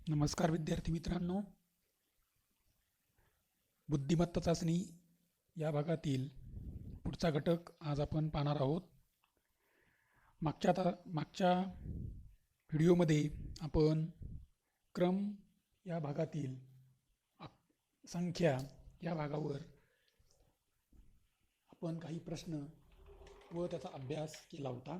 नमस्कार विद्यार्थी मित्रांनो. बुद्धिमत्ता चाचणी या भागातील पुढचा घटक आज आपण पाहणार आहोत. मागच्या व्हिडिओमध्ये आपण क्रम या भागातील संख्या या भागावर आपण काही प्रश्न व त्याचा अभ्यास केला होता.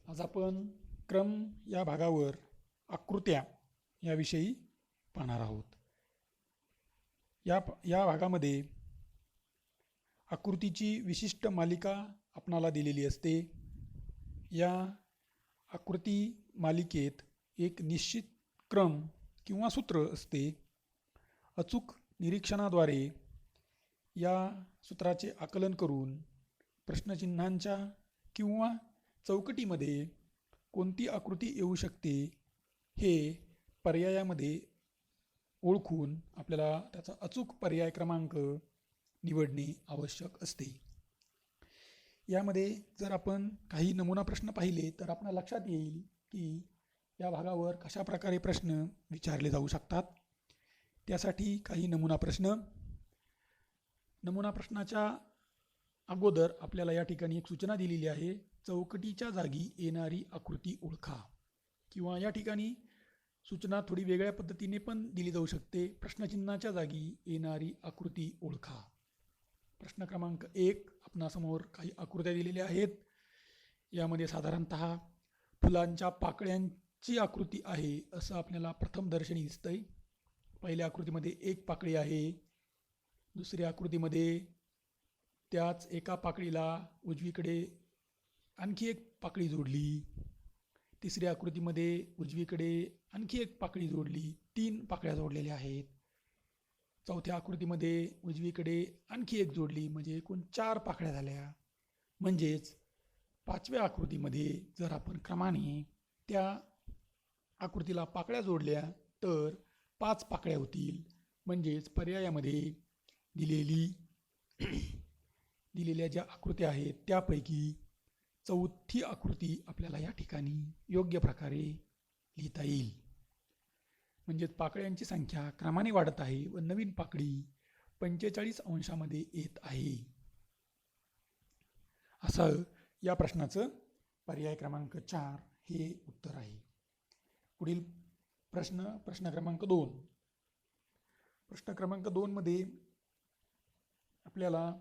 आज आपण क्रम या भागावर आकृत्या याविषयी पाहणार आहोत. या भागामध्ये आकृतीची विशिष्ट मालिका आपणाला दिलेली असते. या आकृती मालिकेत एक निश्चित क्रम किंवा सूत्र असते. अचूक निरीक्षणाद्वारे या सूत्राचे आकलन करून प्रश्नचिन्हांच्या किंवा चौकटीमध्ये कोणती आकृती येऊ शकते हे पर्यायामध्ये ओळखून आपल्याला त्याचा अचूक पर्याय क्रमांक निवडणे आवश्यक असते. यामध्ये जर आपण काही नमुना प्रश्न पाहिले तर आपल्याला लक्षात येईल की या भागावर कशा प्रकारे प्रश्न विचारले जाऊ शकतात. त्यासाठी काही नमुना प्रश्नाच्या अगोदर आपल्याला या ठिकाणी एक सूचना दिलेली आहे. चौकटीच्या जागी येणारी आकृती ओळखा. किंवा या ठिकाणी सूचना थोडी वेगळ्या पद्धतीने पण दिली जाऊ शकते. प्रश्नचिन्हाच्या जागी येणारी आकृती ओळखा. प्रश्न क्रमांक 1 आपणासमोर काही आकृत्या दिलेल्या आहेत. यामध्ये साधारणतः फुलांच्या पाकळ्यांची आकृती आहे असं आपल्याला प्रथम दर्शनी दिसतंय. पहिल्या आकृतीमध्ये एक पाकळी आहे. दुसऱ्या आकृतीमध्ये त्याच एका पाकळीला उजवीकडे आणखी एक पाकळी जोडली. तिसऱ्या आकृतीमध्ये उजवीकडे आणखी एक पाकळी जोडली. 3 पाकळ्या जोडलेल्या आहेत. चौथ्या आकृतीमध्ये उजवीकडे आणखी एक जोडली, म्हणजे एकूण 4 पाकळ्या झाल्या. म्हणजेच 5व्या आकृतीमध्ये जर आपण क्रमाने त्या आकृतीला पाकळ्या जोडल्या तर 5 पाकळ्या होतील. म्हणजेच पर्यायामध्ये दिलेल्या ज्या आकृत्या आहेत त्यापैकी चौथी आकृती आपल्याला या ठिकाणी योग्य प्रकारे लिहिता येईल. म्हणजेच पाकळ्यांची संख्या क्रमाने वाढत आहे व नवीन पाकळी 45 अंशामध्ये येत आहे. असं या प्रश्नाचं पर्याय क्रमांक 4 हे उत्तर आहे. पुढील प्रश्न क्रमांक 2. प्रश्न क्रमांक 2 मध्ये आपल्याला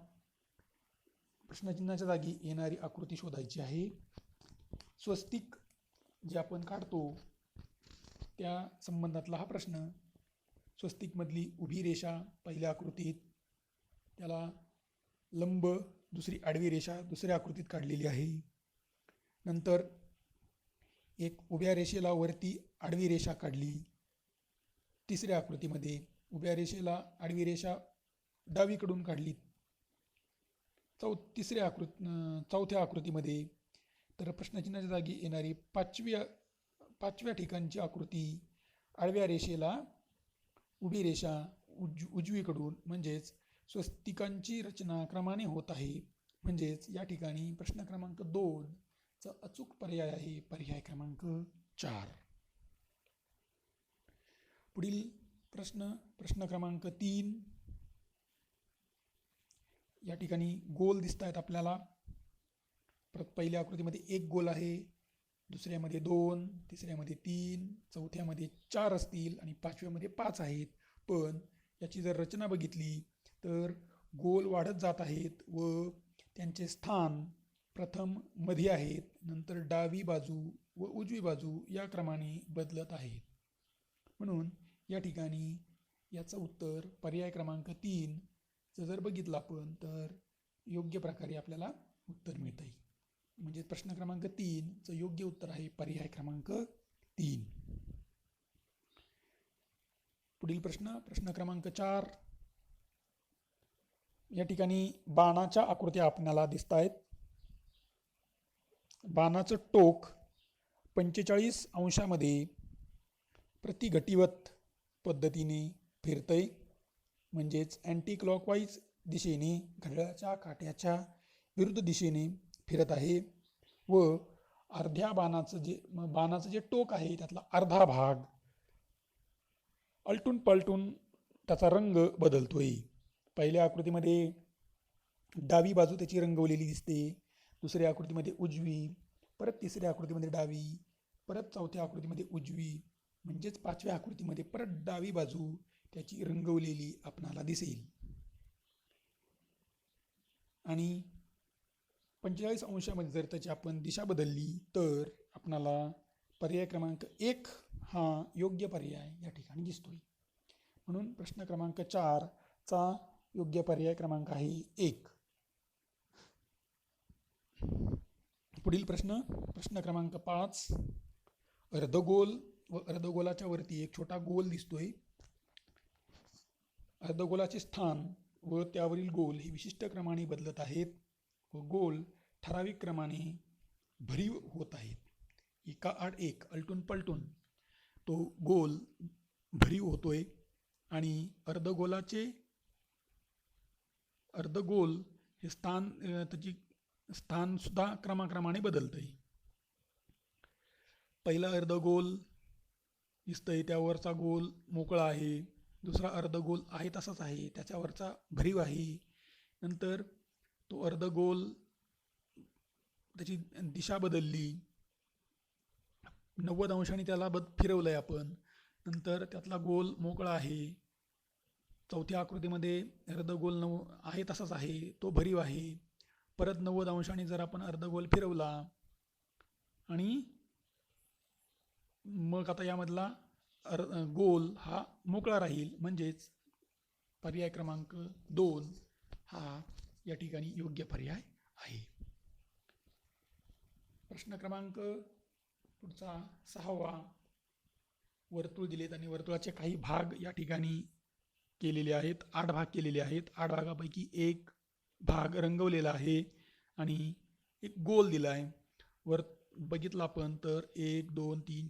प्रश्नचिन्हाच्या जागी येणारी आकृती शोधायची आहे. स्वस्तिक जे आपण काढतो त्या संबंधातला हा प्रश्न. स्वस्तिकमधली उभी रेषा पहिल्या आकृतीत, त्याला लंब दुसरी आडवी रेषा दुसऱ्या आकृतीत काढलेली आहे. नंतर एक उभ्या रेषेला वरती आडवी रेषा काढली. तिसऱ्या आकृतीमध्ये उभ्या रेषेला आडवी रेषा डावीकडून काढली. चौथ्या आकृतीमध्ये तर प्रश्नचिन्हाच्या जागी येणारी पाचव्या ठिकाणची आकृती आडव्या रेषेला उभी रेषा उजवीकडून, म्हणजेच स्वस्तिकांची रचना क्रमाने होत आहे. म्हणजेच या ठिकाणी प्रश्न क्रमांक 2 चा अचूक पर्याय आहे पर्याय क्रमांक 4. पुढील प्रश्न क्रमांक 3. या ठिकाणी गोल दिसत आहेत आपल्याला. पहिल्या आकृतीमध्ये 1 गोल आहे, दुसऱ्यामध्ये 2, तिसऱ्यामध्ये 3, चौथ्यामध्ये 4 असतील आणि 5व्यामध्ये 5 आहेत. पण याची जर रचना बघितली तर गोल वाढत जात आहेत व त्यांचे स्थान प्रथम मध्ये आहेत, नंतर डावी बाजू व उजवी बाजू या क्रमाने बदलत आहेत. म्हणून या ठिकाणी याचं उत्तर पर्याय क्रमांक 3 जर बघितलं आपण तर योग्य प्रकारे आपल्याला उत्तर मिळतं. म्हणजे प्रश्न क्रमांक 3 चं योग्य उत्तर आहे पर्याय क्रमांक 3. पुढील प्रश्न क्रमांक 4. या ठिकाणी बाणाच्या आकृत्या आपल्याला दिसत आहेत. बाणाचं टोक 45 अंशामध्ये प्रतिघटिवत पद्धतीने फिरतंय. म्हणजेच अँटी क्लॉकवाईज दिशेने घड्याळाच्या काट्याच्या विरुद्ध दिशेने फिरत आहे व अर्ध्या बाणाचं जे टोक आहे त्यातला अर्धा भाग आलटून पालटून त्याचा रंग बदलतोय. पहिल्या आकृतीमध्ये डावी बाजू त्याची रंगवलेली दिसते, दुसऱ्या आकृतीमध्ये उजवी, परत तिसऱ्या आकृतीमध्ये डावी, परत चौथ्या आकृतीमध्ये उजवी, म्हणजेच पाचव्या आकृतीमध्ये परत डावी बाजू त्याची रंगवलेली आपणाला दिसेल. आणि 45 अंशामध्ये जर त्याची आपण दिशा बदलली तर आपणाला पर्याय क्रमांक 1 हा योग्य पर्याय या ठिकाणी दिसतोय. म्हणून प्रश्न क्रमांक 4 चा योग्य पर्याय क्रमांक आहे 1. पुढील प्रश्न क्रमांक 5. अर्धगोल व अर्धगोलाच्या वरती एक छोटा गोल दिसतोय. अर्धगोलाचे स्थान व त्यावरील गोल हे विशिष्ट क्रमाने बदलत आहेत व गोल ठराविक क्रमाने भरीव होत आहेत. एका आड एक आलटून पलटून तो गोल भरीव होतोय आणि अर्धगोल हे त्याची स्थान सुद्धा क्रमाक्रमाने बदलतंय. पहिला अर्धगोल दिसतंय, त्यावरचा गोल मोकळा आहे. दुसरा अर्धगोल आहे तसाच आहे, त्याच्यावरचा भरीव आहे. नंतर तो अर्धगोल त्याची दिशा बदलली, 90 अंशांनी त्याला फिरवलंय आपण. नंतर त्यातला गोल मोकळा आहे. चौथ्या आकृतीमध्ये अर्धगोल आहे तसाच आहे, तो भरीव आहे. परत 90 अंशांनी जर आपण अर्धगोल फिरवला आणि मग आता यामधला गोल हा मोकळा राहील, म्हणजेच पर्याय क्रमांक 2 हा या ठिकाणी योग्य पर्याय आहे. प्रश्न क्रमांक पुढचा 6वा. वर्तुळ दिलेत आणि वर्तुळाचे काही भाग या ठिकाणी केलेले आहेत. 8 भाग केलेले आहेत. 8 भागापैकी एक भाग रंगवलेला आहे आणि एक गोल दिला आहे. बघितलं आपण तर 1 2 3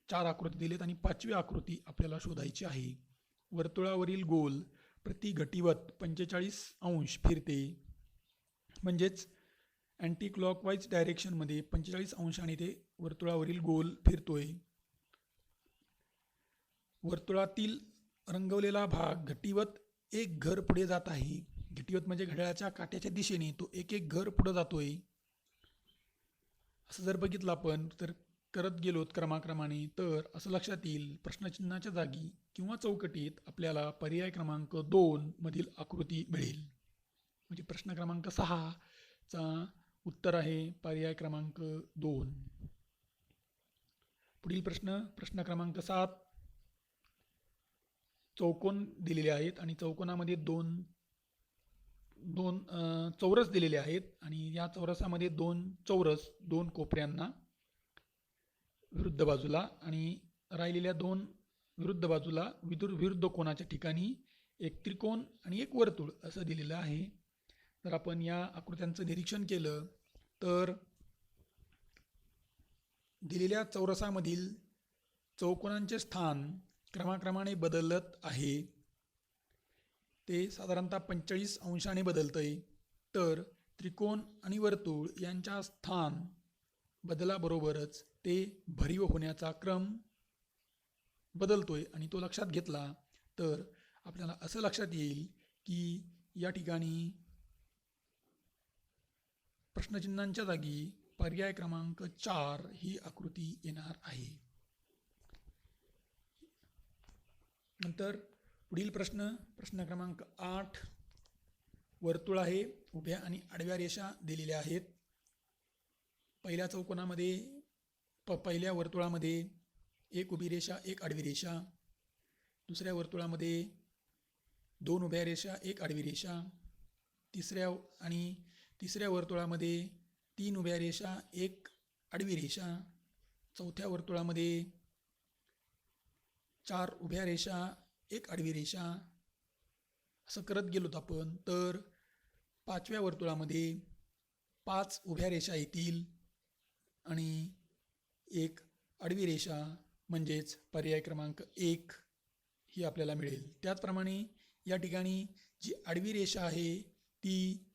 4 आकृती दिलेत आणि 5वी आकृती आपल्याला शोधायची आहे. वर्तुळावरील गोल प्रति घटीवत 45 अंश फिरते, म्हणजेच अँटी क्लॉकवाईज डायरेक्शनमध्ये 45 अंशाने ते वर्तुळावरील गोल फिरतोय. वर्तुळातील रंगवलेला भाग घटीवत एक घर पुढे जात आहे. घटीवत म्हणजे घड्याळाच्या काट्याच्या दिशेने तो एक एक घर पुढे जातोय. असं जर बघितलं आपण तर करत गेलोत क्रमाक्रमाने तर असं लक्षात येईल, प्रश्नचिन्हाच्या जागी किंवा चौकटीत आपल्याला पर्याय क्रमांक 2 मधील आकृती मिळेल. म्हणजे प्रश्न क्रमांक 6 चा उत्तर आहे पर्याय क्रमांक 2. पुढील प्रश्न क्रमांक 7. चौकोन दिलेले आहेत आणि चौकोनामध्ये दोन चौरस दिलेले आहेत आणि या चौरसामध्ये 2 चौरस 2 कोपऱ्यांना विरुद्ध बाजूला आणि राहिलेल्या 2 विरुद्ध बाजूला विरुद्ध कोणाच्या ठिकाणी एक त्रिकोण आणि एक वर्तुळ असं दिलेलं आहे. जर आपण या आकृत्यांचं निरीक्षण केलं तर दिलेल्या चौरसामधील चौकोनांचे स्थान क्रमाक्रमाने बदलत आहे. ते साधारणतः 45 अंशाने बदलतंय. तर त्रिकोण आणि वर्तुळ यांच्या स्थान बदलाबरोबरच ते भरीव होण्याचा क्रम बदलतोय आणि तो लक्षात घेतला तर आपल्याला असं लक्षात येईल की या ठिकाणी प्रश्नचिन्हांच्या जागी पर्याय क्रमांक 4 ही आकृती येणार आहे. नंतर पुढील प्रश्न क्रमांक 8. वर्तुळ आहे, उभ्या आणि आडव्या रेषा दिलेल्या आहेत. पहिल्या वर्तुळामध्ये एक उभी रेषा एक आडवी रेषा, दुसऱ्या वर्तुळामध्ये 2 उभ्या रेषा एक आडवी रेषा, तिसऱ्या वर्तुळामध्ये 3 उभ्या रेषा एक आडवी रेषा, चौथ्या वर्तुळामध्ये 4 उभ्या रेषा एक आडवी रेषा. असं करत गेलोत आपण तर 5व्या वर्तुळामध्ये 5 उभ्या रेषा येतील आणि एक आडवी रेषा, म्हणजेच पर्याय क्रमांक 1 ही आपल्याला मिळेल. त्याचप्रमाणे या ठिकाणी जी आडवी रेषा आहे ती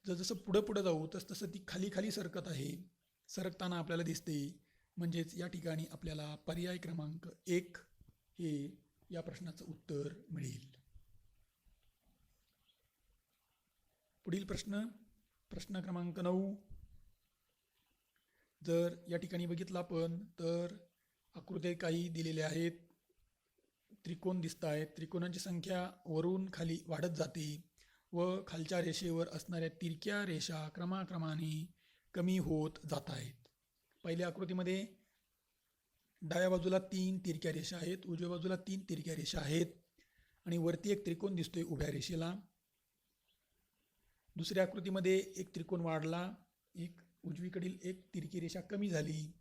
जसं पुढं जाऊ तसं ती खाली सरकत आहे, सरकताना आपल्याला दिसते. म्हणजेच या ठिकाणी आपल्याला पर्याय क्रमांक 1 हे या प्रश्नाचं उत्तर मिळेल. पुढील प्रश्न क्रमांक 9. जर या ठिकाणी बघितलं आपण तर आकृत्या काही दिलेल्या आहेत. त्रिकोण दिसत आहेत. त्रिकोणांची संख्या वरून खाली वाढत जाते व खालच्या रेषेवर असणाऱ्या तिरक्या रेषा क्रमाक्रमाने कमी होत जात आहेत. पहिल्या आकृतीमध्ये डाव्या बाजूला 3 तिरक्या रेषा आहेत, उजव्या बाजूला 3 तिरक्या रेषा आहेत आणि वरती एक त्रिकोण दिसतोय उभ्या रेषेला. दुसऱ्या आकृतीमध्ये एक त्रिकोण वाढला, एक उजवीकडील एक तिरकी रेषा कमी झाली.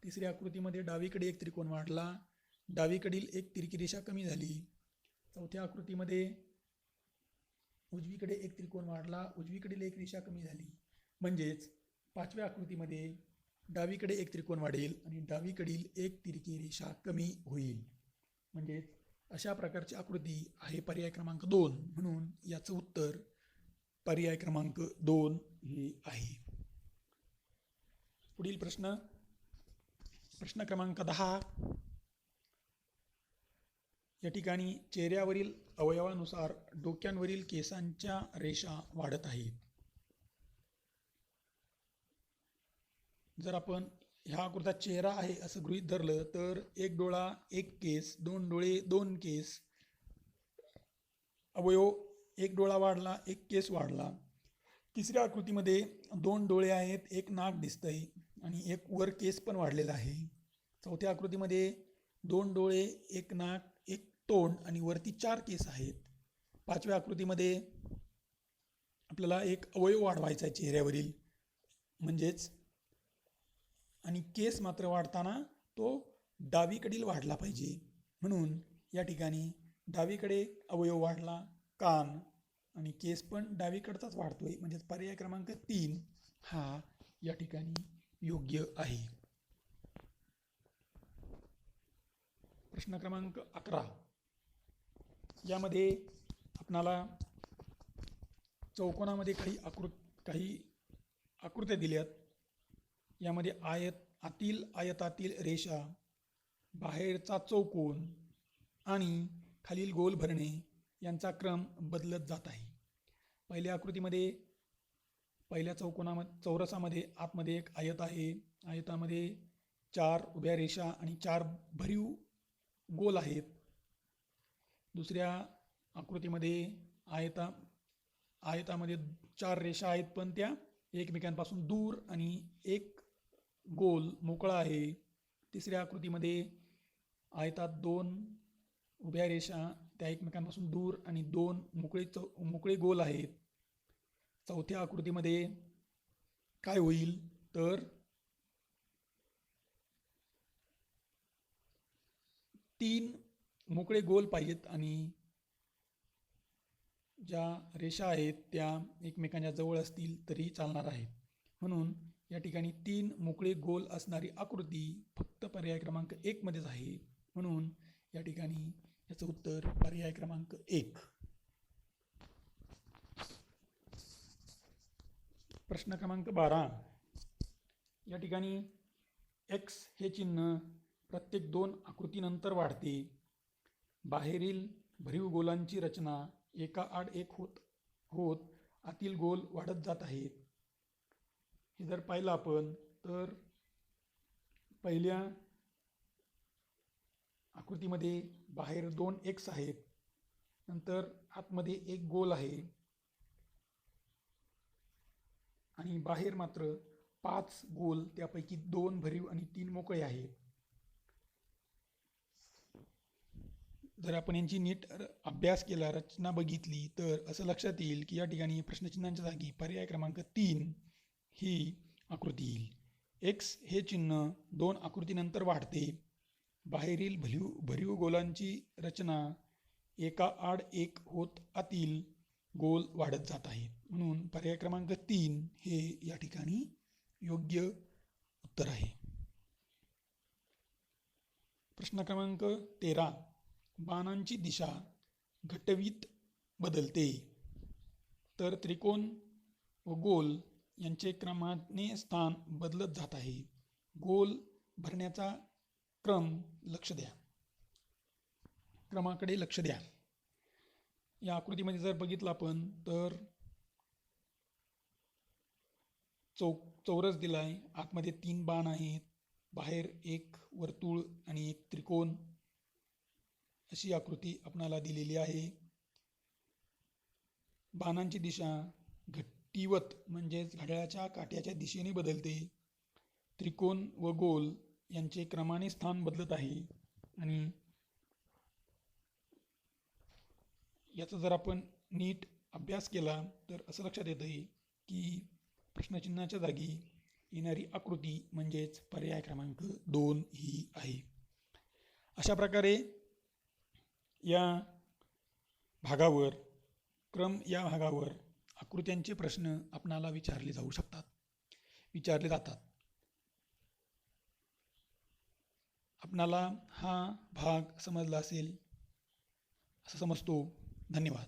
तिसऱ्या आकृतीमध्ये डावीकडे एक त्रिकोण वाढला, डावीकडील एक तिरकी रेषा कमी झाली. चौथ्या आकृतीमध्ये उजवीकडे एक त्रिकोण वाढला, उजवीकडील एक रेषा कमी झाली. म्हणजेच पाचव्या आकृतीमध्ये डावीकडे एक त्रिकोण वाढेल आणि डावीकडील एक तिरकी रेषा कमी होईल. म्हणजेच अशा प्रकारची आकृती आहे पर्याय क्रमांक 2. म्हणून याचं उत्तर पर्याय क्रमांक 2 हे आहे. पुढील प्रश्न क्रमांक 10. या ठिकाणी चेहऱ्यावरील अवयवानुसार डोक्यांवरील केसांच्या रेषा वाढत आहेत. जर आपण ह्या आकृतीत चेहरा आहे असं गृहीत धरलं तर एक डोळा एक केस, 2 डोळे 2 केस, अवयव एक डोळा वाढला एक केस वाढला. तिसऱ्या आकृतीमध्ये 2 डोळे आहेत, एक नाक दिसतंय आणि एक वर केस पण वाढलेला आहे. चौथ्या आकृतीमध्ये 2 डोळे एक नाक एक तोंड आणि वरती 4 केस आहेत. पाचव्या आकृतीमध्ये आपल्याला एक अवयव वाढवायचा आहे चेहऱ्यावरील, म्हणजेच आणि केस मात्र वाढताना तो डावीकडील वाढला पाहिजे. म्हणून या ठिकाणी डावीकडे अवयव वाढला, कान आणि केस पण डावीकडचाच वाढतोय. म्हणजेच पर्याय क्रमांक 3 हा या ठिकाणी योग्य आहे. प्रश्न क्रमांक 11. यामध्ये आपणाला चौकोनामध्ये काही आकृत्या दिल्यात. यामध्ये आयतातील रेषा, बाहेरचा चौकोन आणि खालील गोल भरणे यांचा क्रम बदलत जात आहे. पहिल्या आकृतीमध्ये पहिल्या चौरसामध्ये आतमध्ये एक आयत आहे. आयतामध्ये 4 उभ्या रेषा आणि 4 भरीव गोल आहेत. दुसऱ्या आकृतीमध्ये आयतामध्ये 4 रेषा आहेत पण त्या एकमेकांपासून दूर आणि एक गोल मोकळा आहे. तिसऱ्या आकृतीमध्ये आयतात 2 उभ्या रेषा त्या एकमेकांपासून दूर आणि 2 मोकळे गोल आहेत. चौथ्या आकृतीमध्ये काय होईल तर 3 मोकळे गोल पाहिजेत आणि ज्या रेषा आहेत त्या एकमेकांच्या जवळ असतील तरी चालणार आहेत. म्हणून या ठिकाणी 3 मोकळे गोल असणारी आकृती फक्त पर्याय क्रमांक 1 मध्येच आहे. म्हणून या ठिकाणी याचं उत्तर पर्याय क्रमांक 1. प्रश्न क्रमांक 12. या ठिकाणी x हे चिन्ह प्रत्येक 2 आकृतीनंतर वाढते. बाहेरील भरीव गोलांची रचना एका आड एक होत आतील गोल वाढत जात आहेत. हे जर पाहिलं आपण तर पहिल्या आकृतीमध्ये बाहेर 2 x आहेत, नंतर आतमध्ये एक गोल आहे आणि बाहेर मात्र 5 गोल, त्यापैकी 2 भरीव आणि 3 मोकळे आहेत. जर आपण यांची नीट अभ्यास केला, रचना बघितली तर असं लक्षात येईल की या ठिकाणी प्रश्नचिन्हांच्या जागी पर्याय क्रमांक 3 ही आकृती येईल. x हे चिन्ह 2 आकृतीनंतर वाढते. बाहेरील भरीव गोलांची रचना एका आड एक होत आतील गोल वाढत जात आहे. म्हणून पर्याय क्रमांक 3 हे या ठिकाणी योग्य उत्तर आहे. प्रश्न क्रमांक 13. बाणांची दिशा घटवीत बदलते तर त्रिकोण व गोल यांचे क्रमाने स्थान बदलत जात आहे. गोल भरण्याचा क्रम लक्ष द्या. क्रमाकडे लक्ष द्या. या आकृतीमध्ये जर बघितलं आपण तर चौरस दिला आहे, आतमध्ये 3 बाण आहेत, बाहेर एक वर्तुळ आणि एक त्रिकोण अशी आकृती आपणाला दिलेली आहे. बाणांची दिशा घट्टीवत म्हणजेच घड्याळाच्या काट्याच्या दिशेने बदलते. त्रिकोण व गोल यांचे क्रमाने स्थान बदलत आहे. आणि याचा जर आपण नीट अभ्यास केला तर असं लक्षात येतं की प्रश्नचिन्हाच्या जागी येणारी आकृती म्हणजेच पर्याय क्रमांक 2 ही आहे. अशा प्रकारे या भागावर या भागावर आकृत्यांचे प्रश्न आपणाला विचारले जातात. आपणाला हा भाग समजला असेल असं समजतो. धन्यवाद.